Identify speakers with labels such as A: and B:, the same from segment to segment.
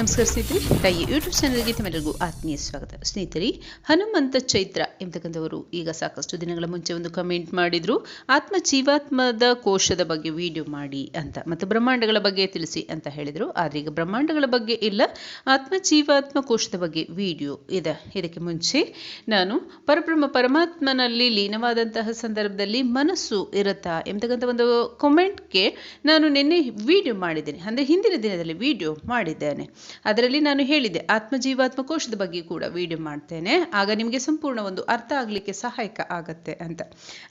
A: ನಮಸ್ಕಾರ ಸ್ನೇಹಿತರೆ, ತಾಯಿ ಯೂಟ್ಯೂಬ್ ಚಾನಲ್ಗೆ ತಮ್ಮೆಲ್ಲರಿಗೂ ಆತ್ಮೀಯ ಸ್ವಾಗತ. ಸ್ನೇಹಿತರೆ, ಹನುಮಂತ ಚೈತ್ರ ಎಂಬತಕ್ಕಂಥವರು ಈಗ ಸಾಕಷ್ಟು ದಿನಗಳ ಮುಂಚೆ ಒಂದು ಕಮೆಂಟ್ ಮಾಡಿದ್ರು, ಆತ್ಮ ಜೀವಾತ್ಮದ ಕೋಶದ ಬಗ್ಗೆ ವಿಡಿಯೋ ಮಾಡಿ ಅಂತ, ಮತ್ತು ಬ್ರಹ್ಮಾಂಡಗಳ ಬಗ್ಗೆ ತಿಳಿಸಿ ಅಂತ ಹೇಳಿದರು. ಆದರೆ ಈಗ ಬ್ರಹ್ಮಾಂಡಗಳ ಬಗ್ಗೆ ಇಲ್ಲ, ಆತ್ಮ ಜೀವಾತ್ಮ ಕೋಶದ ಬಗ್ಗೆ ವಿಡಿಯೋ ಇದೆ. ಇದಕ್ಕೆ ಮುಂಚೆ ನಾನು ಪರಮಾತ್ಮನಲ್ಲಿ ಲೀನವಾದಂತಹ ಸಂದರ್ಭದಲ್ಲಿ ಮನಸ್ಸು ಇರುತ್ತಾ ಎಂಬತಕ್ಕಂಥ ಒಂದು ಕಾಮೆಂಟ್ಗೆ ನಾನು ನಿನ್ನೆ ವಿಡಿಯೋ ಮಾಡಿದ್ದೇನೆ, ಅಂದರೆ ಹಿಂದಿನ ದಿನದಲ್ಲಿ ವಿಡಿಯೋ ಮಾಡಿದ್ದೇನೆ. ಅದರಲ್ಲಿ ನಾನು ಹೇಳಿದ್ದೆ ಆತ್ಮ ಜೀವಾತ್ಮ ಕೋಶದ ಬಗ್ಗೆ ಕೂಡ ವಿಡಿಯೋ ಮಾಡ್ತೇನೆ, ಆಗ ನಿಮಗೆ ಸಂಪೂರ್ಣ ಒಂದು ಅರ್ಥ ಆಗಲಿಕ್ಕೆ ಸಹಾಯಕ ಆಗತ್ತೆ ಅಂತ.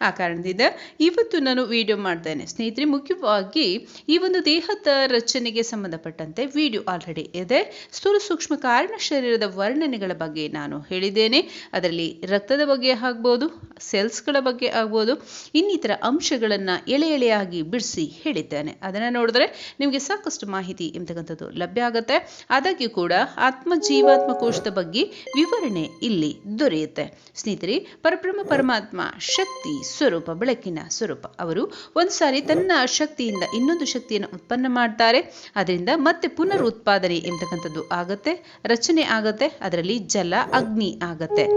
A: ಆ ಕಾರಣದಿಂದ ಇವತ್ತು ನಾನು ವಿಡಿಯೋ ಮಾಡ್ತೇನೆ. ಸ್ನೇಹಿತರೆ, ಮುಖ್ಯವಾಗಿ ಈ ಒಂದು ದೇಹದ ರಚನೆಗೆ ಸಂಬಂಧಪಟ್ಟಂತೆ ವಿಡಿಯೋ ಆಲ್ರೆಡಿ ಇದೆ. ಸ್ಥೂಲ ಸೂಕ್ಷ್ಮ ಕಾರಣ ಶರೀರದ ವರ್ಣನೆಗಳ ಬಗ್ಗೆ ನಾನು ಹೇಳಿದ್ದೇನೆ. ಅದರಲ್ಲಿ ರಕ್ತದ ಬಗ್ಗೆ ಆಗ್ಬೋದು, ಸೆಲ್ಸ್ಗಳ ಬಗ್ಗೆ ಆಗ್ಬೋದು, ಇನ್ನಿತರ ಅಂಶಗಳನ್ನು ಎಳೆ ಎಳೆಯಾಗಿ ಬಿಡಿಸಿ ಹೇಳಿದ್ದೇನೆ. ಅದನ್ನು ನೋಡಿದ್ರೆ ನಿಮಗೆ ಸಾಕಷ್ಟು ಮಾಹಿತಿ ಎಂಬತಕ್ಕಂಥದ್ದು ಲಭ್ಯ ಆಗುತ್ತೆ. ಆದಾಗ್ಯೂ ಕೂಡ ಆತ್ಮ ಜೀವಾತ್ಮ ಕೋಶದ ಬಗ್ಗೆ ವಿವರಣೆ ಇಲ್ಲಿ ದೊರೆಯುತ್ತೆ. ಸ್ನೇಹಿತರೆ, ಪರಮಾತ್ಮ ಶಕ್ತಿ ಸ್ವರೂಪ, ಬೆಳಕಿನ ಸ್ವರೂಪ. ಅವರು ಒಂದು ಸಾರಿ ತನ್ನ ಶಕ್ತಿಯಿಂದ ಇನ್ನೊಂದು ಶಕ್ತಿಯನ್ನು ಉತ್ಪನ್ನ ಮಾಡ್ತಾರೆ. ಅದರಿಂದ ಮತ್ತೆ ಪುನರ್ ಉತ್ಪಾದನೆ ಎಂಬತಕ್ಕಂಥದ್ದು ಆಗತ್ತೆ, ರಚನೆ ಆಗತ್ತೆ. ಅದರಲ್ಲಿ ಜಲ, ಅಗ್ನಿ ಆಗತ್ತೆ.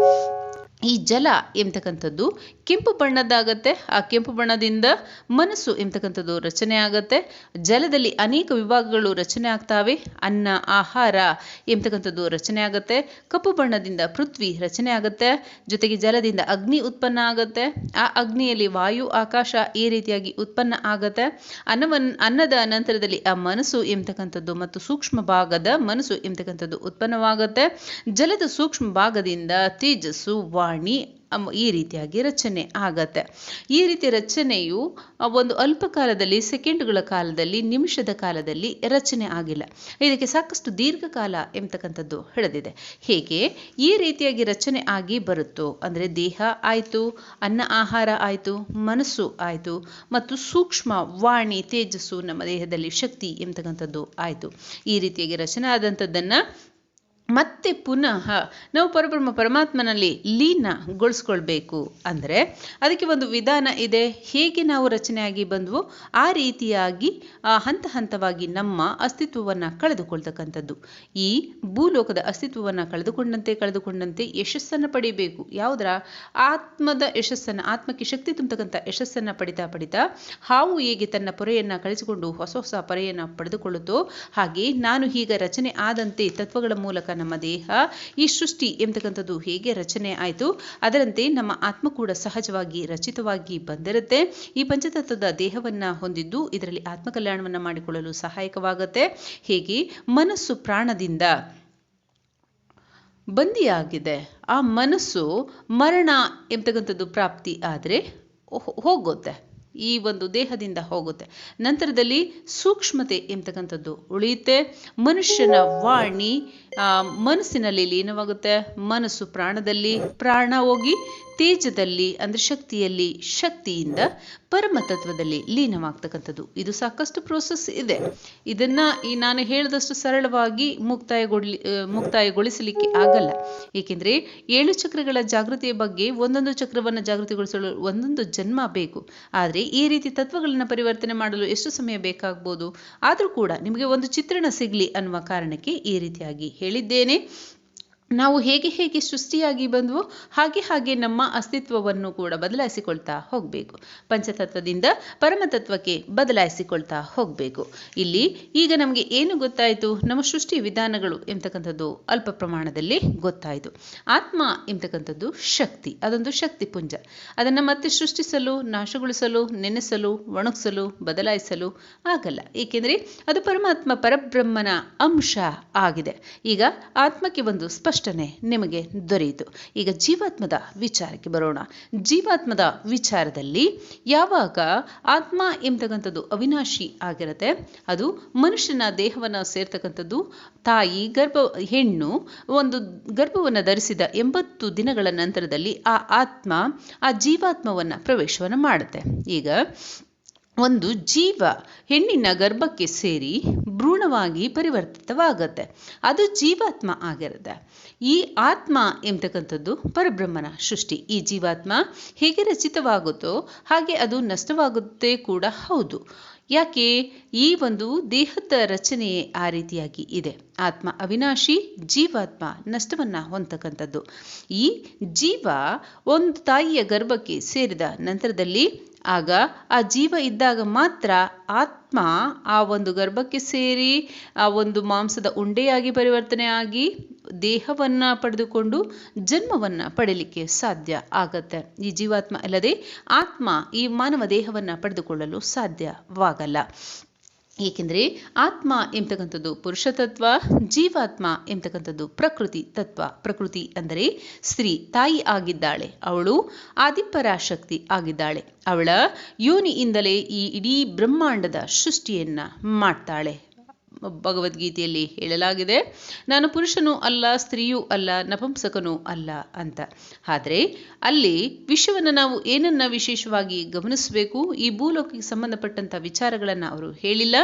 A: ಈ ಜಲ ಎಂಬತಕ್ಕಂಥದ್ದು ಕೆಂಪು ಬಣ್ಣದ್ದಾಗತ್ತೆ. ಆ ಕೆಂಪು ಬಣ್ಣದಿಂದ ಮನಸ್ಸು ಎಂಬತಕ್ಕಂಥದ್ದು ರಚನೆ ಆಗತ್ತೆ. ಜಲದಲ್ಲಿ ಅನೇಕ ವಿಭಾಗಗಳು ರಚನೆ ಆಗ್ತವೆ. ಅನ್ನ, ಆಹಾರ ಎಂಬತಕ್ಕಂಥದ್ದು ರಚನೆ ಆಗತ್ತೆ. ಕಪ್ಪು ಬಣ್ಣದಿಂದ ಪೃಥ್ವಿ ರಚನೆ ಆಗತ್ತೆ. ಜೊತೆಗೆ ಜಲದಿಂದ ಅಗ್ನಿ ಉತ್ಪನ್ನ ಆಗತ್ತೆ. ಆ ಅಗ್ನಿಯಲ್ಲಿ ವಾಯು, ಆಕಾಶ ಈ ರೀತಿಯಾಗಿ ಉತ್ಪನ್ನ ಆಗತ್ತೆ. ಅನ್ನದ ನಂತರದಲ್ಲಿ ಆ ಮನಸ್ಸು ಎಂಬತಕ್ಕಂಥದ್ದು ಮತ್ತು ಸೂಕ್ಷ್ಮ ಭಾಗದ ಮನಸ್ಸು ಎಂಬತಕ್ಕಂಥದ್ದು ಉತ್ಪನ್ನವಾಗತ್ತೆ. ಜಲದ ಸೂಕ್ಷ್ಮ ಭಾಗದಿಂದ ತೇಜಸ್ಸು, ವಾಣಿ ಈ ರೀತಿಯಾಗಿ ರಚನೆ ಆಗತ್ತೆ. ಈ ರೀತಿ ರಚನೆಯು ಒಂದು ಅಲ್ಪ ಕಾಲದಲ್ಲಿ, ಸೆಕೆಂಡುಗಳ ಕಾಲದಲ್ಲಿ, ನಿಮಿಷದ ಕಾಲದಲ್ಲಿ ರಚನೆ ಆಗಿಲ್ಲ. ಇದಕ್ಕೆ ಸಾಕಷ್ಟು ದೀರ್ಘಕಾಲ ಎಂಬತಕ್ಕಂಥದ್ದು ಹಿಡಿದಿದೆ. ಹೇಗೆ ಈ ರೀತಿಯಾಗಿ ರಚನೆ ಆಗಿ ಬರುತ್ತೋ, ಅಂದರೆ ದೇಹ ಆಯಿತು, ಅನ್ನ ಆಹಾರ ಆಯಿತು, ಮನಸ್ಸು ಆಯಿತು, ಮತ್ತು ಸೂಕ್ಷ್ಮ ವಾಣಿ, ತೇಜಸ್ಸು, ನಮ್ಮ ದೇಹದಲ್ಲಿ ಶಕ್ತಿ ಎಂಬತಕ್ಕಂಥದ್ದು ಆಯಿತು. ಈ ರೀತಿಯಾಗಿ ರಚನೆ ಆದಂಥದ್ದನ್ನು ಮತ್ತೆ ಪುನಃ ನಾವು ಪರಮಾತ್ಮನಲ್ಲಿ ಲೀನಗೊಳಿಸ್ಕೊಳ್ಬೇಕು. ಅಂದರೆ ಅದಕ್ಕೆ ಒಂದು ವಿಧಾನ ಇದೆ. ಹೇಗೆ ನಾವು ರಚನೆಯಾಗಿ ಬಂದವೋ ಆ ರೀತಿಯಾಗಿ ಹಂತ ಹಂತವಾಗಿ ನಮ್ಮ ಅಸ್ತಿತ್ವವನ್ನು ಕಳೆದುಕೊಳ್ತಕ್ಕಂಥದ್ದು. ಈ ಭೂಲೋಕದ ಅಸ್ತಿತ್ವವನ್ನು ಕಳೆದುಕೊಂಡಂತೆ ಯಶಸ್ಸನ್ನು ಪಡಿಬೇಕು. ಯಾವುದರ? ಆತ್ಮದ ಯಶಸ್ಸನ್ನು, ಆತ್ಮಕ್ಕೆ ಶಕ್ತಿ ತುಂಬತಕ್ಕಂಥ ಯಶಸ್ಸನ್ನು ಪಡಿತಾ ಹಾವು ಹೇಗೆ ತನ್ನ ಪೊರೆಯನ್ನು ಕಳಿಸಿಕೊಂಡು ಹೊಸ ಪೊರೆಯನ್ನು ಪಡೆದುಕೊಳ್ಳುತ್ತೋ, ಹಾಗೆ ನಾನು ಈಗ ರಚನೆ ಆದಂತೆ ತತ್ವಗಳ ಮೂಲಕ ನಮ್ಮ ದೇಹ, ಈ ಸೃಷ್ಟಿ ಎಂಬತಕ್ಕಂಥದ್ದು ಹೇಗೆ ರಚನೆ ಆಯಿತು, ಅದರಂತೆ ನಮ್ಮ ಆತ್ಮ ಕೂಡ ಸಹಜವಾಗಿ ರಚಿತವಾಗಿ ಬಂದಿರುತ್ತೆ. ಈ ಪಂಚತತ್ವದ ದೇಹವನ್ನು ಹೊಂದಿದ್ದು ಇದರಲ್ಲಿ ಆತ್ಮ ಕಲ್ಯಾಣವನ್ನು ಮಾಡಿಕೊಳ್ಳಲು ಸಹಾಯಕವಾಗುತ್ತೆ. ಹೇಗೆ ಮನಸ್ಸು ಪ್ರಾಣದಿಂದ ಬಂದಿಯಾಗಿದೆ, ಆ ಮನಸ್ಸು ಮರಣ ಎಂಬತಕ್ಕಂಥದ್ದು ಪ್ರಾಪ್ತಿ ಆದರೆ ಹೋಗುತ್ತೆ, ಈ ಒಂದು ದೇಹದಿಂದ ಹೋಗುತ್ತೆ. ನಂತರದಲ್ಲಿ ಸೂಕ್ಷ್ಮತೆ ಎಂಬತಕ್ಕಂಥದ್ದು ಉಳಿಯುತ್ತೆ. ಮನುಷ್ಯನ ವಾಣಿ ಮನಸ್ಸಿನಲ್ಲಿ ಲೀನವಾಗುತ್ತೆ. ಮನಸ್ಸು ಪ್ರಾಣದಲ್ಲಿ, ಪ್ರಾಣ ಹೋಗಿ ತೇಜದಲ್ಲಿ ಅಂದರೆ ಶಕ್ತಿಯಲ್ಲಿ, ಶಕ್ತಿಯಿಂದ ಪರಮತತ್ವದಲ್ಲಿ ಲೀನವಾಗ್ತಕ್ಕಂಥದ್ದು. ಇದು ಸಾಕಷ್ಟು ಪ್ರೋಸೆಸ್ ಇದೆ. ಇದನ್ನು ನಾನು ಹೇಳಿದಷ್ಟು ಸರಳವಾಗಿ ಮುಕ್ತಾಯಗೊಳಿಸಲಿಕ್ಕೆ ಆಗಲ್ಲ. ಏಕೆಂದರೆ 7 ಚಕ್ರಗಳ ಜಾಗೃತಿಯ ಬಗ್ಗೆ ಒಂದೊಂದು ಚಕ್ರವನ್ನು ಜಾಗೃತಿಗೊಳಿಸಲು ಒಂದೊಂದು ಜನ್ಮ ಬೇಕು. ಆದರೆ ಈ ರೀತಿ ತತ್ವಗಳನ್ನು ಪರಿವರ್ತನೆ ಮಾಡಲು ಎಷ್ಟು ಸಮಯ ಬೇಕಾಗ್ಬೋದು? ಆದರೂ ಕೂಡ ನಿಮಗೆ ಒಂದು ಚಿತ್ರಣ ಸಿಗಲಿ ಅನ್ನುವ ಕಾರಣಕ್ಕೆ ಈ ರೀತಿಯಾಗಿ ಹೇಳಿದ್ದೇನೆ. ನಾವು ಹೇಗೆ ಸೃಷ್ಟಿಯಾಗಿ ಬಂದವೋ ಹಾಗೆ ನಮ್ಮ ಅಸ್ತಿತ್ವವನ್ನು ಕೂಡ ಬದಲಾಯಿಸಿಕೊಳ್ತಾ ಹೋಗಬೇಕು. ಪಂಚತತ್ವದಿಂದ ಪರಮತತ್ವಕ್ಕೆ ಬದಲಾಯಿಸಿಕೊಳ್ತಾ ಹೋಗಬೇಕು. ಇಲ್ಲಿ ಈಗ ನಮಗೆ ಏನು ಗೊತ್ತಾಯಿತು? ನಮ್ಮ ಸೃಷ್ಟಿ ವಿಧಾನಗಳು ಎಂಬತಕ್ಕಂಥದ್ದು ಅಲ್ಪ ಪ್ರಮಾಣದಲ್ಲಿ ಗೊತ್ತಾಯಿತು. ಆತ್ಮ ಎಂಬತಕ್ಕಂಥದ್ದು ಶಕ್ತಿ, ಅದೊಂದು ಶಕ್ತಿ ಪುಂಜ. ಅದನ್ನು ಮತ್ತೆ ಸೃಷ್ಟಿಸಲು, ನಾಶಗೊಳಿಸಲು, ನೆನೆಸಲು, ಒಣಗಿಸಲು, ಬದಲಾಯಿಸಲು ಆಗಲ್ಲ. ಏಕೆಂದರೆ ಅದು ಪರಬ್ರಹ್ಮನ ಅಂಶ ಆಗಿದೆ. ಈಗ ಆತ್ಮಕ್ಕೆ ಒಂದು ಸ್ಪಷ್ಟನೆ ನಿಮಗೆ ದೊರೆಯಿತು. ಈಗ ಜೀವಾತ್ಮದ ವಿಚಾರಕ್ಕೆ ಬರೋಣ. ಜೀವಾತ್ಮದ ವಿಚಾರದಲ್ಲಿ ಯಾವಾಗ ಆತ್ಮ ಎಂಬತಕ್ಕಂಥದ್ದು ಅವಿನಾಶಿ ಆಗಿರುತ್ತೆ, ಅದು ಮನುಷ್ಯನ ದೇಹವನ್ನು ಸೇರ್ತಕ್ಕಂಥದ್ದು. ತಾಯಿ ಹೆಣ್ಣು ಒಂದು ಗರ್ಭವನ್ನು ಧರಿಸಿದ 80 ದಿನಗಳ ನಂತರದಲ್ಲಿ ಆ ಆತ್ಮ, ಆ ಜೀವಾತ್ಮವನ್ನು ಪ್ರವೇಶವನ್ನು ಮಾಡುತ್ತೆ. ಈಗ ಒಂದು ಜೀವ ಹೆಣ್ಣಿನ ಗರ್ಭಕ್ಕೆ ಸೇರಿ ಭ್ರೂಣವಾಗಿ ಪರಿವರ್ತಿತವಾಗತ್ತೆ, ಅದು ಜೀವಾತ್ಮ ಆಗಿರುತ್ತೆ. ಈ ಆತ್ಮ ಎಂಬತಕ್ಕಂಥದ್ದು ಪರಬ್ರಹ್ಮನ ಸೃಷ್ಟಿ. ಈ ಜೀವಾತ್ಮ ಹೇಗೆ ರಚಿತವಾಗುತ್ತೋ ಹಾಗೆ ಅದು ನಷ್ಟವಾಗುತ್ತೆ ಕೂಡ ಹೌದು. ಯಾಕೆ? ಈ ಒಂದು ದೇಹದ ರಚನೆಯೇ ಆ ರೀತಿಯಾಗಿ ಇದೆ. ಆತ್ಮ ಅವಿನಾಶಿ, ಜೀವಾತ್ಮ ನಷ್ಟವನ್ನ ಹೊಂದತಕ್ಕಂಥದ್ದು. ಈ ಜೀವ ಒಂದು ತಾಯಿಯ ಗರ್ಭಕ್ಕೆ ಸೇರಿದ ನಂತರದಲ್ಲಿ ಆಗ ಆ ಜೀವ ಇದ್ದಾಗ ಮಾತ್ರ ಆತ್ಮ ಆ ಒಂದು ಗರ್ಭಕ್ಕೆ ಸೇರಿ ಆ ಒಂದು ಮಾಂಸದ ಉಂಡೆಯಾಗಿ ಪರಿವರ್ತನೆ ಆಗಿ ದೇಹವನ್ನ ಪಡೆದುಕೊಂಡು ಜನ್ಮವನ್ನ ಪಡೆಯಲಿಕ್ಕೆ ಸಾಧ್ಯ ಆಗತ್ತೆ. ಈ ಜೀವಾತ್ಮ ಅಲ್ಲದೆ ಆತ್ಮ ಈ ಮಾನವ ದೇಹವನ್ನ ಪಡೆದುಕೊಳ್ಳಲು ಸಾಧ್ಯವಾಗಲ್ಲ. ಏಕೆಂದರೆ ಆತ್ಮ ಎಂಬತಕ್ಕಂಥದ್ದು ಪುರುಷ ತತ್ವ, ಜೀವಾತ್ಮ ಎಂಬತಕ್ಕಂಥದ್ದು ಪ್ರಕೃತಿ ತತ್ವ. ಪ್ರಕೃತಿ ಅಂದರೆ ಸ್ತ್ರೀ, ತಾಯಿ ಆಗಿದ್ದಾಳೆ. ಅವಳು ಆದಿಪರಾಶಕ್ತಿ ಆಗಿದ್ದಾಳೆ. ಅವಳ ಯೋನಿಯಿಂದಲೇ ಈ ಇಡೀ ಬ್ರಹ್ಮಾಂಡದ ಸೃಷ್ಟಿಯನ್ನ ಮಾಡ್ತಾಳೆ. ಭಗವದ್ಗೀತೆಯಲ್ಲಿ ಹೇಳಲಾಗಿದೆ, ನಾನು ಪುರುಷನೂ ಅಲ್ಲ, ಸ್ತ್ರೀಯೂ ಅಲ್ಲ, ನಪುಂಸಕನೂ ಅಲ್ಲ ಅಂತ. ಆದರೆ ಅಲ್ಲಿ ವಿಷಯವನ್ನು ನಾವು ಏನನ್ನ ವಿಶೇಷವಾಗಿ ಗಮನಿಸಬೇಕು, ಈ ಭೂಲೋಕಕ್ಕೆ ಸಂಬಂಧಪಟ್ಟಂಥ ವಿಚಾರಗಳನ್ನು ಅವರು ಹೇಳಿಲ್ಲ,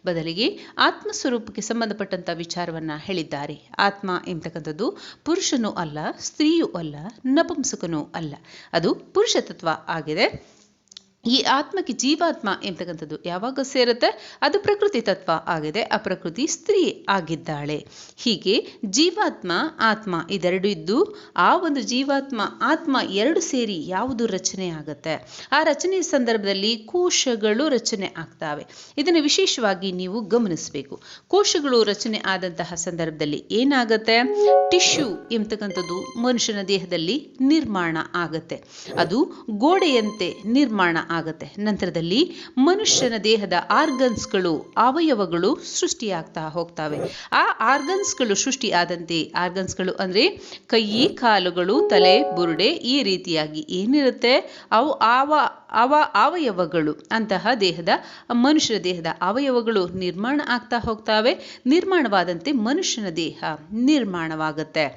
A: ಬದಲಿಗೆ ಆತ್ಮಸ್ವರೂಪಕ್ಕೆ ಸಂಬಂಧಪಟ್ಟಂಥ ವಿಚಾರವನ್ನ ಹೇಳಿದ್ದಾರೆ. ಆತ್ಮ ಎಂಬತಕ್ಕಂಥದ್ದು ಪುರುಷನೂ ಅಲ್ಲ, ಸ್ತ್ರೀಯೂ ಅಲ್ಲ, ನಪುಂಸಕನೂ ಅಲ್ಲ, ಅದು ಪುರುಷ ತತ್ವ ಆಗಿದೆ. ಈ ಆತ್ಮಕ್ಕೆ ಜೀವಾತ್ಮ ಎಂಬತಕ್ಕಂಥದ್ದು ಯಾವಾಗ ಸೇರುತ್ತೆ? ಅದು ಪ್ರಕೃತಿ ತತ್ವ ಆಗಿದೆ. ಆ ಪ್ರಕೃತಿ ಸ್ತ್ರೀ ಆಗಿದ್ದಾಳೆ. ಹೀಗೆ ಜೀವಾತ್ಮ ಆತ್ಮ ಇದೆರಡು ಇದ್ದು ಆ ಒಂದು ಜೀವಾತ್ಮ ಆತ್ಮ ಎರಡು ಸೇರಿ ಯಾವುದು ರಚನೆ ಆಗುತ್ತೆ? ಆ ರಚನೆಯ ಸಂದರ್ಭದಲ್ಲಿ ಕೋಶಗಳು ರಚನೆ ಆಗ್ತವೆ. ಇದನ್ನು ವಿಶೇಷವಾಗಿ ನೀವು ಗಮನಿಸಬೇಕು. ಕೋಶಗಳು ರಚನೆ ಆದಂತಹ ಸಂದರ್ಭದಲ್ಲಿ ಏನಾಗುತ್ತೆ? ಟಿಶ್ಯೂ ಎಂಬತಕ್ಕಂಥದ್ದು ಮನುಷ್ಯನ ದೇಹದಲ್ಲಿ ನಿರ್ಮಾಣ ಆಗತ್ತೆ. ಅದು ಗೋಡೆಯಂತೆ ನಿರ್ಮಾಣ ಆಗತ್ತೆ. ನಂತರದಲ್ಲಿ ಮನುಷ್ಯನ ದೇಹದ ಆರ್ಗನ್ಸ್ಗಳು, ಅವಯವಗಳು ಸೃಷ್ಟಿಯಾಗ್ತಾ ಹೋಗ್ತವೆ. ಆ ಆರ್ಗನ್ಸ್ಗಳು ಸೃಷ್ಟಿ ಆದಂತೆ, ಆರ್ಗನ್ಸ್ಗಳು ಅಂದ್ರೆ ಕೈ, ಕಾಲುಗಳು, ತಲೆ, ಬುರುಡೆ, ಈ ರೀತಿಯಾಗಿ ಏನಿರುತ್ತೆ ಅವ ಅವಯವಗಳು, ಅಂತಹ ದೇಹದ ಮನುಷ್ಯನ ದೇಹದ ಅವಯವಗಳು ನಿರ್ಮಾಣ ಆಗ್ತಾ ಹೋಗ್ತವೆ. ನಿರ್ಮಾಣವಾದಂತೆ ಮನುಷ್ಯನ ದೇಹ ನಿರ್ಮಾಣವಾಗುತ್ತೆ.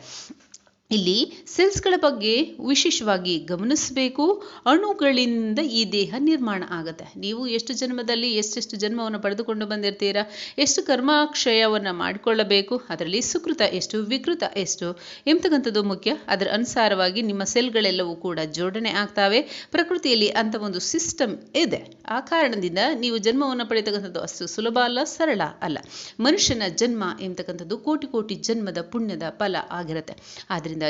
A: ಇಲ್ಲಿ ಸೆಲ್ಸ್ಗಳ ಬಗ್ಗೆ ವಿಶೇಷವಾಗಿ ಗಮನಿಸಬೇಕು. ಅಣುಗಳಿಂದ ಈ ದೇಹ ನಿರ್ಮಾಣ ಆಗುತ್ತೆ. ನೀವು ಎಷ್ಟು ಜನ್ಮದಲ್ಲಿ ಎಷ್ಟೆಷ್ಟು ಜನ್ಮವನ್ನು ಪಡೆದುಕೊಂಡು ಬಂದಿರ್ತೀರಾ, ಎಷ್ಟು ಕರ್ಮಾಕ್ಷಯವನ್ನು ಮಾಡಿಕೊಳ್ಳಬೇಕು, ಅದರಲ್ಲಿ ಸುಕೃತ ಎಷ್ಟು, ವಿಕೃತ ಎಷ್ಟು ಎಂಬತಕ್ಕಂಥದ್ದು ಮುಖ್ಯ. ಅದರ ಅನುಸಾರವಾಗಿ ನಿಮ್ಮ ಸೆಲ್ಗಳೆಲ್ಲವೂ ಕೂಡ ಜೋಡಣೆ ಆಗ್ತವೆ. ಪ್ರಕೃತಿಯಲ್ಲಿ ಅಂತ ಒಂದು ಸಿಸ್ಟಮ್ ಇದೆ. ಆ ಕಾರಣದಿಂದ ನೀವು ಜನ್ಮವನ್ನು ಪಡೆಯತಕ್ಕಂಥದ್ದು ಅಷ್ಟು ಸುಲಭ ಅಲ್ಲ, ಸರಳ ಅಲ್ಲ. ಮನುಷ್ಯನ ಜನ್ಮ ಎಂಬತಕ್ಕಂಥದ್ದು ಕೋಟಿ ಕೋಟಿ ಜನ್ಮದ ಪುಣ್ಯದ ಫಲ ಆಗಿರುತ್ತೆ. ಆದ್ರಿಂದ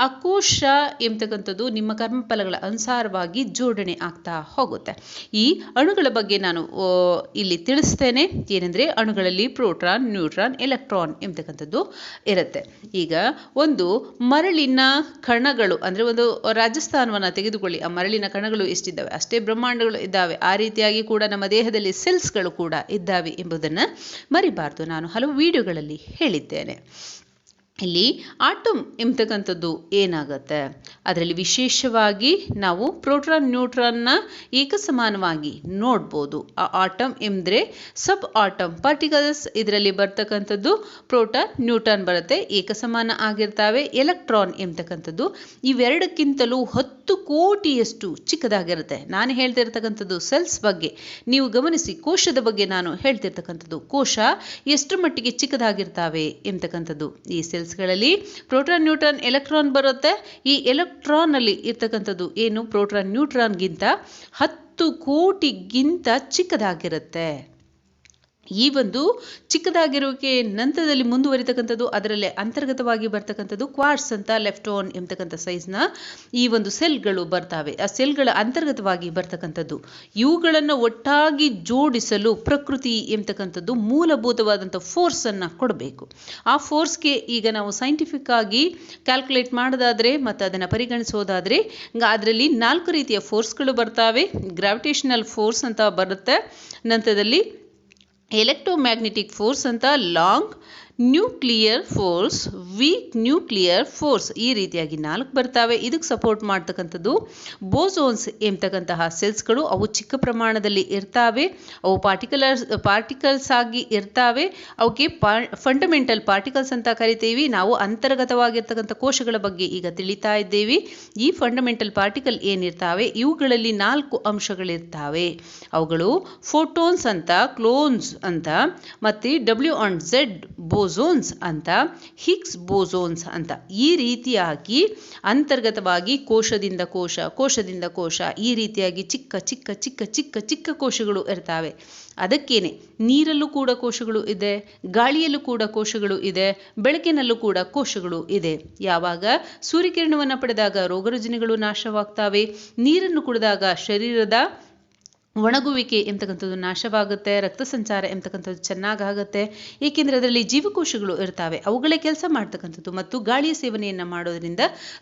A: ಆ ಕೋಶ ಎಂಬತಕ್ಕಂಥದ್ದು ನಿಮ್ಮ ಕರ್ಮಫಲಗಳ ಅನುಸಾರವಾಗಿ ಜೋಡಣೆ ಆಗ್ತಾ ಹೋಗುತ್ತೆ. ಈ ಅಣುಗಳ ಬಗ್ಗೆ ನಾನು ಇಲ್ಲಿ ತಿಳಿಸ್ತೇನೆ. ಏನೆಂದ್ರೆ ಅಣುಗಳಲ್ಲಿ ಪ್ರೋಟಾನ್, ನ್ಯೂಟ್ರಾನ್, ಎಲೆಕ್ಟ್ರಾನ್ ಎಂಬತಕ್ಕಂಥದ್ದು ಇರುತ್ತೆ. ಈಗ ಒಂದು ಮರಳಿನ ಕಣಗಳು ಅಂದ್ರೆ ಒಂದು ರಾಜಸ್ಥಾನವನ್ನ ತೆಗೆದುಕೊಳ್ಳಿ, ಆ ಮರಳಿನ ಕಣಗಳು ಎಷ್ಟಿದ್ದಾವೆ ಅಷ್ಟೇ ಬ್ರಹ್ಮಾಂಡಗಳು ಇದ್ದಾವೆ. ಆ ರೀತಿಯಾಗಿ ಕೂಡ ನಮ್ಮ ದೇಹದಲ್ಲಿ ಸೆಲ್ಸ್ಗಳು ಕೂಡ ಇದ್ದಾವೆ ಎಂಬುದನ್ನು ಮರಿಬಾರ್ದು. ನಾನು ಹಲವು ವಿಡಿಯೋಗಳಲ್ಲಿ ಹೇಳಿದ್ದೇನೆ. ಇಲ್ಲಿ ಆಟಮ್ ಎಂಬತಕ್ಕಂಥದ್ದು ಏನಾಗುತ್ತೆ? ಅದರಲ್ಲಿ ವಿಶೇಷವಾಗಿ ನಾವು ಪ್ರೋಟಾನ್, ನ್ಯೂಟ್ರಾನ್ನ ಏಕಸಮಾನವಾಗಿ ನೋಡ್ಬೋದು. ಆ ಆಟಮ್ ಎಂದ್ರೆ ಸಬ್ ಆಟಮ್ ಪಾರ್ಟಿಕಲ್ಸ್, ಇದರಲ್ಲಿ ಬರ್ತಕ್ಕಂಥದ್ದು ಪ್ರೋಟಾನ್, ನ್ಯೂಟ್ರಾನ್ ಬರುತ್ತೆ, ಏಕಸಮಾನ ಆಗಿರ್ತವೆ. ಎಲೆಕ್ಟ್ರಾನ್ ಎಂಬತಕ್ಕಂಥದ್ದು ಇವೆರಡಕ್ಕಿಂತಲೂ 10 ಕೋಟಿಯಷ್ಟು ಚಿಕ್ಕದಾಗಿರುತ್ತೆ. ನಾನು ಹೇಳ್ತಿರ್ತಕ್ಕಂಥದ್ದು ಸೆಲ್ಸ್ ಬಗ್ಗೆ. ನೀವು ಗಮನಿಸಿ, ಕೋಶದ ಬಗ್ಗೆ ನಾನು ಹೇಳ್ತಿರ್ತಕ್ಕಂಥದ್ದು. ಕೋಶ ಎಷ್ಟು ಮಟ್ಟಿಗೆ ಚಿಕ್ಕದಾಗಿರ್ತವೆ ಎಂಬತಕ್ಕಂಥದ್ದು. ಈ ಸೆಲ್ಸ್ಗಳಲ್ಲಿ ಪ್ರೋಟಾನ್, ನ್ಯೂಟ್ರಾನ್, ಎಲೆಕ್ಟ್ರಾನ್ ಬರುತ್ತೆ. ಈ ಎಲೆಕ್ಟ್ರಾನ್ ಅಲ್ಲಿ ಇರ್ತಕ್ಕಂಥದ್ದು ಏನು? ಪ್ರೋಟಾನ್ ನ್ಯೂಟ್ರಾನ್ಗಿಂತ 10 ಕೋಟಿಗಿಂತ ಚಿಕ್ಕದಾಗಿರುತ್ತೆ. ಈ ಒಂದು ಚಿಕ್ಕದಾಗಿರುವಿಕೆ ನಂತರದಲ್ಲಿ ಮುಂದುವರಿತಕ್ಕಂಥದ್ದು, ಅದರಲ್ಲೇ ಅಂತರ್ಗತವಾಗಿ ಬರ್ತಕ್ಕಂಥದ್ದು ಕ್ವಾರ್ಟ್ಸ್ ಅಂತ, ಲೆಫ್ಟೋನ್ ಎಂಬತಕ್ಕಂಥ ಸೈಜ್ನ ಈ ಒಂದು ಸೆಲ್ಗಳು ಬರ್ತವೆ. ಆ ಸೆಲ್ಗಳ ಅಂತರ್ಗತವಾಗಿ ಬರ್ತಕ್ಕಂಥದ್ದು. ಇವುಗಳನ್ನು ಒಟ್ಟಾಗಿ ಜೋಡಿಸಲು ಪ್ರಕೃತಿ ಎಂಬತಕ್ಕಂಥದ್ದು ಮೂಲಭೂತವಾದಂಥ ಫೋರ್ಸ್ ಅನ್ನ ಕೊಡಬೇಕು. ಆ ಫೋರ್ಸ್ಗೆ ಈಗ ನಾವು ಸೈಂಟಿಫಿಕ್ ಆಗಿ ಕ್ಯಾಲ್ಕುಲೇಟ್ ಮಾಡೋದಾದ್ರೆ ಮತ್ತು ಅದನ್ನು ಪರಿಗಣಿಸೋದಾದ್ರೆ ಅದರಲ್ಲಿ 4 ರೀತಿಯ ಫೋರ್ಸ್ಗಳು ಬರ್ತವೆ. ಗ್ರಾವಿಟೇಷನಲ್ ಫೋರ್ಸ್ ಅಂತ ಬರುತ್ತೆ. ನಂತರದಲ್ಲಿ ಎಲೆಕ್ಟ್ರೋಮ್ಯಾಗ್ನೆಟಿಕ್ ಫೋರ್ಸ್ ಅಂತ, long nuclear force, weak nuclear force, ಈ ರೀತಿಯಾಗಿ 4 ಬರ್ತವೆ. ಇದಕ್ಕೆ ಸಪೋರ್ಟ್ ಮಾಡ್ತಕ್ಕಂಥದ್ದು ಬೋಸೋನ್ಸ್ ಎಂಬತಕ್ಕಂತಹ ಸೆಲ್ಸ್ಗಳು. ಅವು ಚಿಕ್ಕ ಪ್ರಮಾಣದಲ್ಲಿ ಇರ್ತವೆ. ಅವು ಪಾರ್ಟಿಕಲ್ಸ್ ಆಗಿ ಇರ್ತವೆ. ಅವಕ್ಕೆ ಫಂಡಮೆಂಟಲ್ ಪಾರ್ಟಿಕಲ್ಸ್ ಅಂತ ಕರಿತೀವಿ. ನಾವು ಅಂತರ್ಗತವಾಗಿರ್ತಕ್ಕಂಥ ಕೋಶಗಳ ಬಗ್ಗೆ ಈಗ ತಿಳಿತಾ ಇದ್ದೇವೆ. ಈ ಫಂಡಮೆಂಟಲ್ ಪಾರ್ಟಿಕಲ್ ಏನಿರ್ತವೆ, ಇವುಗಳಲ್ಲಿ 4 ಅಂಶಗಳಿರ್ತವೆ. ಅವುಗಳು ಫೋಟೋನ್ಸ್ ಅಂತ, ಕ್ಲೋನ್ಸ್ ಅಂತ, ಮತ್ತೆ W and Z ಬೋಸೋನ್ಸ್ ಅಂತ, ಹಿಗ್ಸ್ ಬೋಸೋನ್ಸ್ ಅಂತ. ಈ ರೀತಿಯಾಗಿ ಅಂತರ್ಗತವಾಗಿ ಕೋಶದಿಂದ ಕೋಶ, ಕೋಶದಿಂದ ಕೋಶ, ಈ ರೀತಿಯಾಗಿ ಚಿಕ್ಕ ಚಿಕ್ಕ ಚಿಕ್ಕ ಚಿಕ್ಕ ಚಿಕ್ಕ ಕೋಶಗಳು ಇರ್ತವೆ. ಅದಕ್ಕೇನೆ ನೀರಲ್ಲೂ ಕೂಡ ಕೋಶಗಳು ಇದೆ, ಗಾಳಿಯಲ್ಲೂ ಕೂಡ ಕೋಶಗಳು ಇದೆ, ಬೆಳಕಿನಲ್ಲೂ ಕೂಡ ಕೋಶಗಳು ಇದೆ. ಯಾವಾಗ ಸೂರ್ಯಕಿರಣವನ್ನು ಪಡೆದಾಗ ರೋಗರುಜಿನಗಳು ನಾಶವಾಗ್ತವೆ, ನೀರನ್ನು ಕುಡಿದಾಗ ಶರೀರದ ಒಣಗುವಿಕೆ ಎಂಬತಕ್ಕಂಥದ್ದು ನಾಶವಾಗುತ್ತೆ, ರಕ್ತ ಸಂಚಾರ ಎಂಬತಕ್ಕಂಥದ್ದು ಚೆನ್ನಾಗಾಗುತ್ತೆ. ಏಕೆಂದರೆ ಅದರಲ್ಲಿ ಜೀವಕೋಶಗಳು ಇರ್ತವೆ, ಅವುಗಳೇ ಕೆಲಸ ಮಾಡ್ತಕ್ಕಂಥದ್ದು. ಮತ್ತು ಗಾಳಿಯ ಸೇವನೆಯನ್ನು ಮಾಡೋದ್ರಿಂದ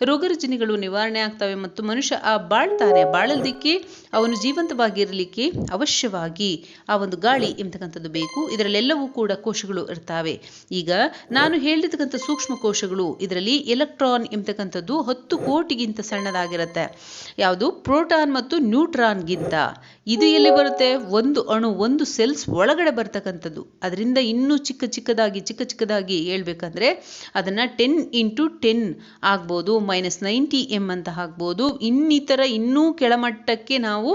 A: ರೋಗರುಜಿನಗಳು ನಿವಾರಣೆ ಆಗ್ತವೆ ಮತ್ತು ಮನುಷ್ಯ ಬಾಳಲಿಕ್ಕೆ, ಅವನು ಜೀವಂತವಾಗಿರಲಿಕ್ಕೆ ಅವಶ್ಯವಾಗಿ ಆ ಒಂದು ಗಾಳಿ ಎಂಬತಕ್ಕಂಥದ್ದು ಬೇಕು. ಇದರಲ್ಲೆಲ್ಲವೂ ಕೂಡ ಕೋಶಗಳು ಇರ್ತವೆ. ಈಗ ನಾನು ಹೇಳಿರ್ತಕ್ಕಂಥ ಸೂಕ್ಷ್ಮ ಕೋಶಗಳು, ಇದರಲ್ಲಿ ಎಲೆಕ್ಟ್ರಾನ್ ಎಂಬತಕ್ಕಂಥದ್ದು 10 ಕೋಟಿಗಿಂತ ಸಣ್ಣದಾಗಿರುತ್ತೆ. ಯಾವುದು? ಪ್ರೋಟಾನ್ ಮತ್ತು ನ್ಯೂಟ್ರಾನ್ಗಿಂತ. ಇದು ಎಲ್ಲಿ ಬರುತ್ತೆ? ಒಂದು ಅಣು, ಒಂದು ಸೆಲ್ಸ್ ಒಳಗಡೆ ಬರ್ತಕ್ಕಂಥದ್ದು. ಅದರಿಂದ ಇನ್ನೂ ಚಿಕ್ಕ ಚಿಕ್ಕದಾಗಿ ಹೇಳ್ಬೇಕಂದ್ರೆ ಅದನ್ನ 10 × 10 ಆಗ್ಬೋದು, -90 m ಅಂತ ಆಗ್ಬೋದು. ಇನ್ನಿತರ ಇನ್ನೂ ಕೆಳಮಟ್ಟಕ್ಕೆ ನಾವು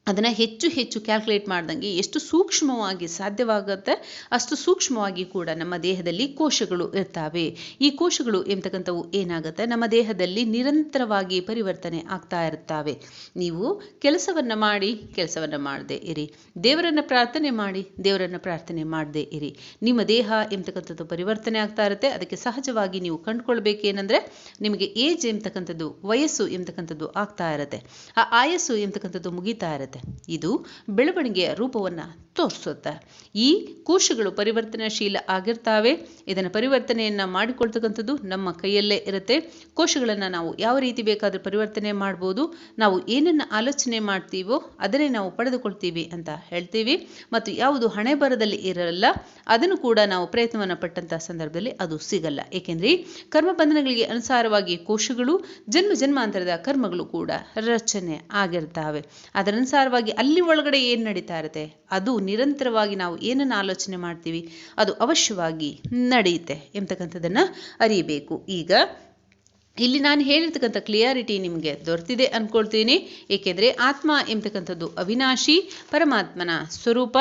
A: ಅದನ್ನು ಹೆಚ್ಚು ಕ್ಯಾಲ್ಕುಲೇಟ್ ಮಾಡ್ದಂಗೆ ಎಷ್ಟು ಸೂಕ್ಷ್ಮವಾಗಿ ಸಾಧ್ಯವಾಗುತ್ತೆ ಅಷ್ಟು ಸೂಕ್ಷ್ಮವಾಗಿ ಕೂಡ ನಮ್ಮ ದೇಹದಲ್ಲಿ ಕೋಶಗಳು ಇರ್ತವೆ. ಈ ಕೋಶಗಳು ಎಂಬತಕ್ಕಂಥವು ಏನಾಗುತ್ತೆ, ನಮ್ಮ ದೇಹದಲ್ಲಿ ನಿರಂತರವಾಗಿ ಪರಿವರ್ತನೆ ಆಗ್ತಾ ಇರ್ತವೆ. ನೀವು ಕೆಲಸವನ್ನು ಮಾಡದೆ ಇರಿ, ದೇವರನ್ನು ಪ್ರಾರ್ಥನೆ ಮಾಡಿ, ದೇವರನ್ನು ಪ್ರಾರ್ಥನೆ ಮಾಡದೆ ಇರಿ. ನಿಮ್ಮ ದೇಹ ಎಂಬತಕ್ಕಂಥದ್ದು ಪರಿವರ್ತನೆ ಆಗ್ತಾ ಇರುತ್ತೆ. ಅದಕ್ಕೆ ಸಹಜವಾಗಿ ನೀವು ಕಂಡುಕೊಳ್ಬೇಕೇನೆಂದರೆ, ನಿಮಗೆ ಏಜ್ ಎಂಬತಕ್ಕಂಥದ್ದು, ವಯಸ್ಸು ಎಂಬತಕ್ಕಂಥದ್ದು ಆಗ್ತಾ ಇರುತ್ತೆ, ಆ ಆಯಸ್ಸು ಎಂಬತಕ್ಕಂಥದ್ದು ಮುಗಿತಾ ಇರುತ್ತೆ. ಇದು ಬೆಳವಣಿಗೆಯ ರೂಪವನ್ನು ತೋರಿಸುತ್ತೆ. ಈ ಕೋಶಗಳು ಪರಿವರ್ತನಾಶೀಲ ಆಗಿರ್ತವೆ. ಇದನ್ನು ಪರಿವರ್ತನೆಯನ್ನು ಮಾಡಿಕೊಳ್ತಕ್ಕಂಥದ್ದು ನಮ್ಮ ಕೈಯಲ್ಲೇ ಇರುತ್ತೆ. ಕೋಶಗಳನ್ನು ನಾವು ಯಾವ ರೀತಿ ಬೇಕಾದರೂ ಪರಿವರ್ತನೆ ಮಾಡ್ಬೋದು. ನಾವು ಏನನ್ನು ಆಲೋಚನೆ ಮಾಡ್ತೀವೋ ಅದನ್ನೇ ನಾವು ಪಡೆದುಕೊಳ್ತೀವಿ ಅಂತ ಹೇಳ್ತೀವಿ. ಮತ್ತು ಯಾವುದು ಹಣೆ ಬರದಲ್ಲಿ ಇರಲ್ಲ ಅದನ್ನು ಕೂಡ ನಾವು ಪ್ರಯತ್ನವನ್ನು ಪಟ್ಟಂಥ ಸಂದರ್ಭದಲ್ಲಿ ಅದು ಸಿಗಲ್ಲ. ಏಕೆಂದರೆ ಕರ್ಮಬಂಧನಗಳಿಗೆ ಅನುಸಾರವಾಗಿ ಕೋಶಗಳು ಜನ್ಮಾಂತರದ ಕರ್ಮಗಳು ಕೂಡ ರಚನೆ ಆಗಿರ್ತವೆ. ಅದರನುಸಾರವಾಗಿ ಅಲ್ಲಿ ಒಳಗಡೆ ಏನು ನಡೀತಾ ಇರುತ್ತೆ, ಅದು ನಿರಂತರವಾಗಿ ನಾವು ಏನನ್ನು ಆಲೋಚನೆ ಮಾಡ್ತೀವಿ ಅದು ಅವಶ್ಯವಾಗಿ ನಡೆಯುತ್ತೆ ಎಂಬತಕ್ಕಂಥದ್ದನ್ನು ಅರಿಯಬೇಕು. ಈಗ ಇಲ್ಲಿ ನಾನು ಹೇಳಿರ್ತಕ್ಕಂಥ ಕ್ಲಿಯಾರಿಟಿ ನಿಮಗೆ ದೊರೆತಿದೆ ಅಂದ್ಕೊಳ್ತೀನಿ. ಏಕೆಂದರೆ ಆತ್ಮ ಎಂಬತಕ್ಕಂಥದ್ದು ಅವಿನಾಶಿ, ಪರಮಾತ್ಮನ ಸ್ವರೂಪ.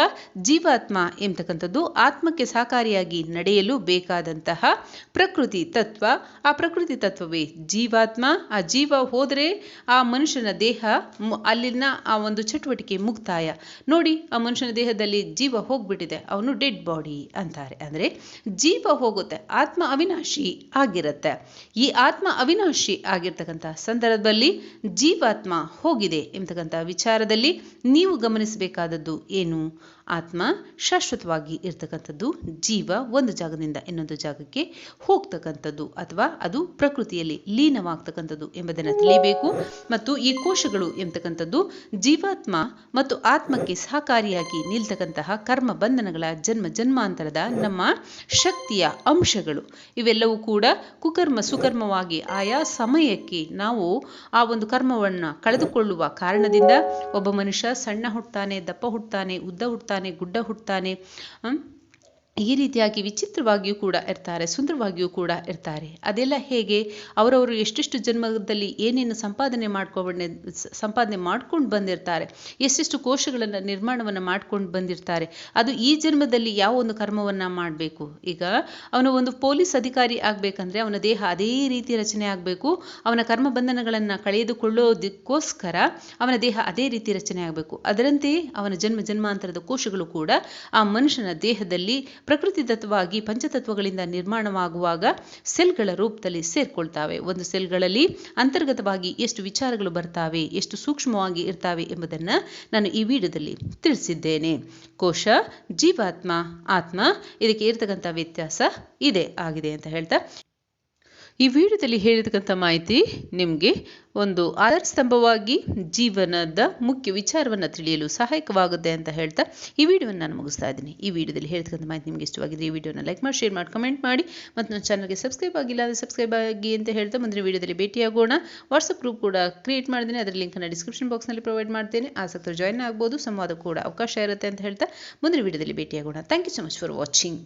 A: ಜೀವಾತ್ಮ ಎಂಬತಕ್ಕಂಥದ್ದು ಆತ್ಮಕ್ಕೆ ಸಹಕಾರಿಯಾಗಿ ನಡೆಯಲು ಬೇಕಾದಂತಹ ಪ್ರಕೃತಿ ತತ್ವ. ಆ ಪ್ರಕೃತಿ ತತ್ವವೇ ಜೀವಾತ್ಮ. ಆ ಜೀವ ಹೋದರೆ ಆ ಮನುಷ್ಯನ ದೇಹ, ಅಲ್ಲಿನ ಆ ಒಂದು ಚಟುವಟಿಕೆ ಮುಕ್ತಾಯ. ನೋಡಿ, ಆ ಮನುಷ್ಯನ ದೇಹದಲ್ಲಿ ಜೀವ ಹೋಗ್ಬಿಟ್ಟಿದೆ, ಅವನು ಡೆಡ್ ಬಾಡಿ ಅಂತಾರೆ. ಅಂದರೆ ಜೀವ ಹೋಗುತ್ತೆ, ಆತ್ಮ ಅವಿನಾಶಿ ಆಗಿರುತ್ತೆ. ಈ ಆತ್ಮ ಅವಿನಾಶಿ ಆಗಿರ್ತಕ್ಕಂಥ ಸಂದರ್ಭದಲ್ಲಿ ಜೀವಾತ್ಮ ಹೋಗಿದೆ ಎಂಬತಕ್ಕಂಥ ವಿಚಾರದಲ್ಲಿ ನೀವು ಗಮನಿಸಬೇಕಾದದ್ದು ಏನು? ಆತ್ಮ ಶಾಶ್ವತವಾಗಿ ಇರ್ತಕ್ಕಂಥದ್ದು, ಜೀವ ಒಂದು ಜಾಗದಿಂದ ಇನ್ನೊಂದು ಜಾಗಕ್ಕೆ ಹೋಗ್ತಕ್ಕಂಥದ್ದು ಅಥವಾ ಅದು ಪ್ರಕೃತಿಯಲ್ಲಿ ಲೀನವಾಗ್ತಕ್ಕಂಥದ್ದು ಎಂಬುದನ್ನು ತಿಳಿಯಬೇಕು. ಮತ್ತು ಈ ಕೋಶಗಳು ಎಂಬತಕ್ಕಂಥದ್ದು ಜೀವಾತ್ಮ ಮತ್ತು ಆತ್ಮಕ್ಕೆ ಸಹಕಾರಿಯಾಗಿ ನಿಲ್ತಕ್ಕಂತಹ ಕರ್ಮ ಬಂಧನಗಳ ಜನ್ಮಾಂತರದ ನಮ್ಮ ಶಕ್ತಿಯ ಅಂಶಗಳು. ಇವೆಲ್ಲವೂ ಕೂಡ ಕುಕರ್ಮ ಸುಕರ್ಮವಾಗಿ ಆಯಾ ಸಮಯಕ್ಕೆ ನಾವು ಆ ಒಂದು ಕರ್ಮವನ್ನು ಕಳೆದುಕೊಳ್ಳುವ ಕಾರಣದಿಂದ ಒಬ್ಬ ಮನುಷ್ಯ ಸಣ್ಣ ಹುಟ್ತಾನೆ, ದಪ್ಪ ಹುಟ್ತಾನೆ, ಉದ್ದ ಹುಟ್ತಾನೆ, ಗುಡ್ಡ ಹುಟ್ತಾನೆ, ಈ ರೀತಿಯಾಗಿ ವಿಚಿತ್ರವಾಗಿಯೂ ಕೂಡ ಇರ್ತಾರೆ, ಸುಂದರವಾಗಿಯೂ ಕೂಡ ಇರ್ತಾರೆ. ಅದೆಲ್ಲ ಹೇಗೆ? ಅವರವರು ಎಷ್ಟೆಷ್ಟು ಜನ್ಮದಲ್ಲಿ ಏನೇನು ಸಂಪಾದನೆ ಮಾಡ್ಕೊಂಡು ಬಂದಿರ್ತಾರೆ, ಎಷ್ಟೆಷ್ಟು ಕೋಶಗಳನ್ನು ನಿರ್ಮಾಣವನ್ನು ಮಾಡ್ಕೊಂಡು ಬಂದಿರ್ತಾರೆ. ಅದು ಈ ಜನ್ಮದಲ್ಲಿ ಯಾವ ಒಂದು ಕರ್ಮವನ್ನು ಮಾಡಬೇಕು. ಈಗ ಅವನು ಒಂದು ಪೊಲೀಸ್ ಅಧಿಕಾರಿ ಆಗಬೇಕಂದ್ರೆ ಅವನ ದೇಹ ಅದೇ ರೀತಿ ರಚನೆ ಆಗಬೇಕು. ಅವನ ಕರ್ಮಬಂಧನಗಳನ್ನು ಕಳೆದುಕೊಳ್ಳೋದಕ್ಕೋಸ್ಕರ ಅವನ ದೇಹ ಅದೇ ರೀತಿ ರಚನೆ ಆಗಬೇಕು. ಅದರಂತೆಯೇ ಅವನ ಜನ್ಮಾಂತರದ ಕೋಶಗಳು ಕೂಡ ಆ ಮನುಷ್ಯನ ದೇಹದಲ್ಲಿ ಪ್ರಕೃತಿದತ್ತವಾಗಿ ಪಂಚತತ್ವಗಳಿಂದ ನಿರ್ಮಾಣವಾಗುವಾಗ ಸೆಲ್ಗಳ ರೂಪದಲ್ಲಿ ಸೇರ್ಕೊಳ್ತಾವೆ. ಒಂದು ಸೆಲ್ಗಳಲ್ಲಿ ಅಂತರ್ಗತವಾಗಿ ಎಷ್ಟು ವಿಚಾರಗಳು ಬರ್ತಾವೆ, ಎಷ್ಟು ಸೂಕ್ಷ್ಮವಾಗಿ ಇರ್ತಾವೆ ಎಂಬುದನ್ನು ನಾನು ಈ ವಿಡಿಯೋದಲ್ಲಿ ತಿಳಿಸಿದ್ದೇನೆ. ಕೋಶ, ಜೀವಾತ್ಮ, ಆತ್ಮ, ಇದಕ್ಕೆ ಇರತಕ್ಕಂಥ ವ್ಯತ್ಯಾಸ ಆಗಿದೆ ಅಂತ ಹೇಳ್ತಾ ಈ ವಿಡಿಯೋದಲ್ಲಿ ಹೇಳಿರ್ತಕ್ಕಂಥ ಮಾಹಿತಿ ನಿಮಗೆ ಒಂದು ಆಧಾರ ಸ್ತಂಭವಾಗಿ ಜೀವನದ ಮುಖ್ಯ ವಿಚಾರವನ್ನು ತಿಳಿಯಲು ಸಹಾಯಕವಾಗುತ್ತೆ ಅಂತ ಹೇಳ್ತಾ ಈ ವಿಡಿಯೋವನ್ನು ನಾನು ಮುಗಿಸ್ತಾ ಇದ್ದೀನಿ. ಈ ವಿಡಿಯೋದಲ್ಲಿ ಹೇಳಿರ್ತಕ್ಕಂಥ ಮಾಹಿತಿ ನಿಮಗೆ ಇಷ್ಟವಾಗಿದೆ ಈ ವಿಡಿಯೋನ ಲೈಕ್ ಮಾಡಿ, ಶೇರ್ ಮಾಡಿ, ಕಮೆಂಟ್ ಮಾಡಿ ಮತ್ತು ನನ್ನ ಚಾನಲ್ಗೆ ಸಬ್ಸ್ಕ್ರೈಬ್ ಆಗಿಲ್ಲ ಅಂದರೆ ಸಬ್ಸ್ಕ್ರೈಬ್ ಆಗಿ ಅಂತ ಹೇಳ್ತಾ ಮುಂದಿನ ವಿಡಿಯೋದಲ್ಲಿ ಭೇಟಿಯಾಗೋಣ. ವಾಟ್ಸಪ್ ಗ್ರೂಪ್ ಕೂಡ ಕ್ರಿಯೇಟ್ ಮಾಡಿದ್ದೀನಿ, ಅದರ ಲಿಂಕನ್ನು ಡಿಸ್ಕ್ರಿಪ್ಷನ್ ಬಾಕ್ಸ್ನಲ್ಲಿ ಪ್ರೊವೈಡ್ ಮಾಡ್ತೇನೆ. ಆಸಕ್ತರು ಜಾಯ್ನ್ ಆಗ್ಬೋದು, ಸಂವಾದ ಕೂಡ ಅವಕಾಶ ಇರುತ್ತೆ ಅಂತ ಹೇಳ್ತಾ ಮುಂದಿನ ವಿಡಿಯೋದಲ್ಲಿ ಭೇಟಿಯಾಗೋಣ. Thank you so much for watching.